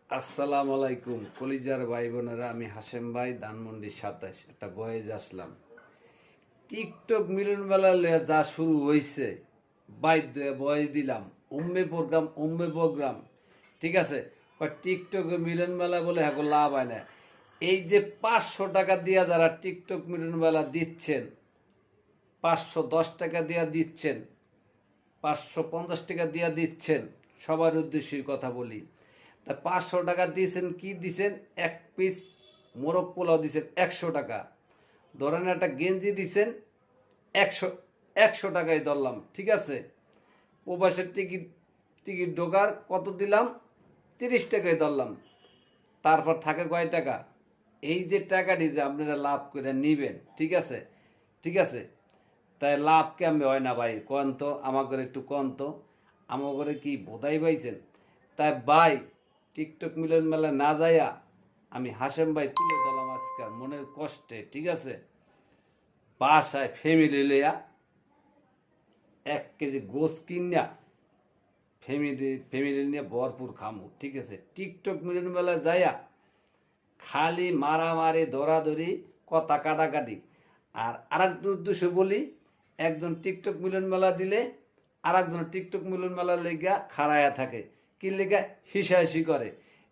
আসসালামু আলাইকুম কলিজার ভাই বোনেরা, আমি হাশেম ভাই, ধানমন্ডি 27 একটা বয়েজ আসলাম। টিকটক মিলন মেলা লইয়া যা শুরু হয়েছে, বাধ্য হয়ে বয়েজ দিলাম। উম্মে প্রোগ্রাম ঠিক আছে। টিকটক মিলন মেলা বলে এখন লাভ হয় না। এই যে 500 টাকা দিয়া যারা টিকটক মিলন মেলা দিচ্ছেন, 510 টাকা দিয়া দিচ্ছেন, 550 টাকা দিয়া দিচ্ছেন, সবার উদ্দেশ্যেই কথা বলি। তা 500 টাকা দিয়েছেন, কি দিছেন? এক পিস মোরগ পোলাও দিছেন 100 টাকা। ধরেন একটা গেঞ্জি দিছেন 100 টাকায় ধরলাম, ঠিক আছে। প্রবাসের টিকিট টিকিট ঢোকার কত দিলাম? 30 টাকায় ধরলাম। তারপর থাকে কয় টাকা? এই যে টাকাটি যে আপনারা লাভ করে নিবেন, ঠিক আছে, ঠিক আছে। তাই লাভ কেমন হয় না ভাই? কন তো আমাকে একটু কন তো, আমাকে কি বোধাই পাইছেন? তাই ভাই, টিকটক মিলন মেলা না যাইয়া আমি হাশেম ভাই তুলে দিলাম আজকাল মনের কষ্টে, ঠিক আছে। বাসায় ফ্যামিলি লইয়া 1 কেজি গোস কিনা ফ্যামিলি নিয়ে ভরপুর খামু, ঠিক আছে। টিকটক মিলন মেলা যাইয়া খালি মারামারি, দৌড়াদৌড়ি, কথা কাটাকাটি। আর আরেকটা উদ্দেশ্য বলি, একজন টিকটক মিলন মেলা দিলে আরেকজন টিকটক মিলন মেলার লেগা খাড়ায়া থাকে, কি লেগা? হিসাহিসি করে।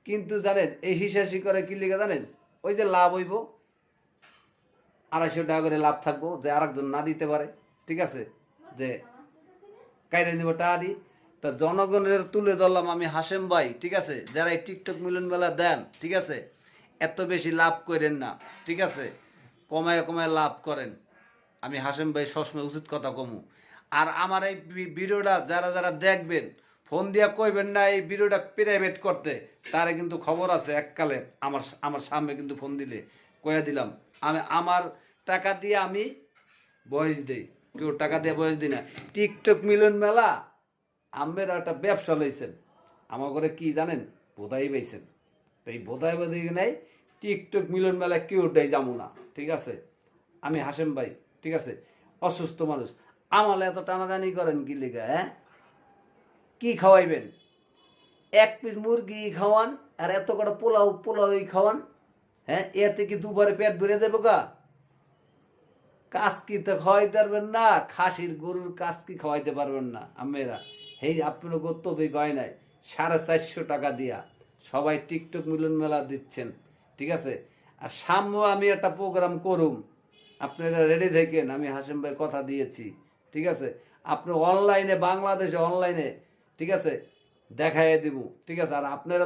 কিন্তু জানেন এই হিসাহিসি করে কি লেগা জানেন? ওই যে লাভ হইব, 250 টাকা করে লাভ থাকবো, যে আরেকজন না দিতে পারে, ঠিক আছে, যে কাইরে নিব টাকা। তা জনগণের তুলে ধরলাম আমি হাশেম ভাই, ঠিক আছে। যারা এই টিকটক মিলন মেলা দেন, ঠিক আছে, এত বেশি লাভ করেন না, ঠিক আছে। কমায় কমায় লাভ করেন। আমি হাশেম ভাই সবসময় উচিত কথা কমু। আর আমার এই ভিডিওটা যারা যারা দেখবেন, ফোন দিয়া কইবেন না এই ভিডিওটা প্রাইভেট করতে। তারে কিন্তু খবর আছে, এককালে আমার আমার সামনে কিন্তু ফোন দিলে কয়া দিলাম, আমি আমার টাকা দিয়ে আমি বয়স দেই, কেউ টাকা দিয়ে বয়স দিই না। টিকটক মিলন মেলা আমের একটা ব্যবসা লইছেন, আমার ঘরে কি জানেন? বোধাই পাইছেন। এই বোধাই বোধাই নাই, টিকটক মিলন মেলা কেউ দেয় যাবো না, ঠিক আছে। আমি হাশেম ভাই, ঠিক আছে, অসুস্থ মানুষ। আমালে এত টানাটানি করেন কি লিগা? হ্যাঁ, কি খাওয়াইবেন? 1 পিস মুরগি খাওয়ান আর এত কটা পোলাওই খাওয়ান। হ্যাঁ, এতে কি দুবারে পেট ভরে দেবো গা? কাজকি তো খাওয়াইতে পারবেন না, খাসির গরুর কাজকি খাওয়াইতে পারবেন না আমেরা। এই আপনার গন্তব্যে গয় নাই 450 টাকা দিয়া সবাই টিকটক মিলন মেলা দিচ্ছেন, ঠিক আছে। আর সামনে আমি একটা প্রোগ্রাম করুম, আপনারা রেডি থাকেন। আমি হাশেম ভাই কথা দিয়েছি, ঠিক আছে। আপনি অনলাইনে, বাংলাদেশে অনলাইনে, ঠিক আছে, দেখাইয়ে দিব, ঠিক আছে। আর আপনারা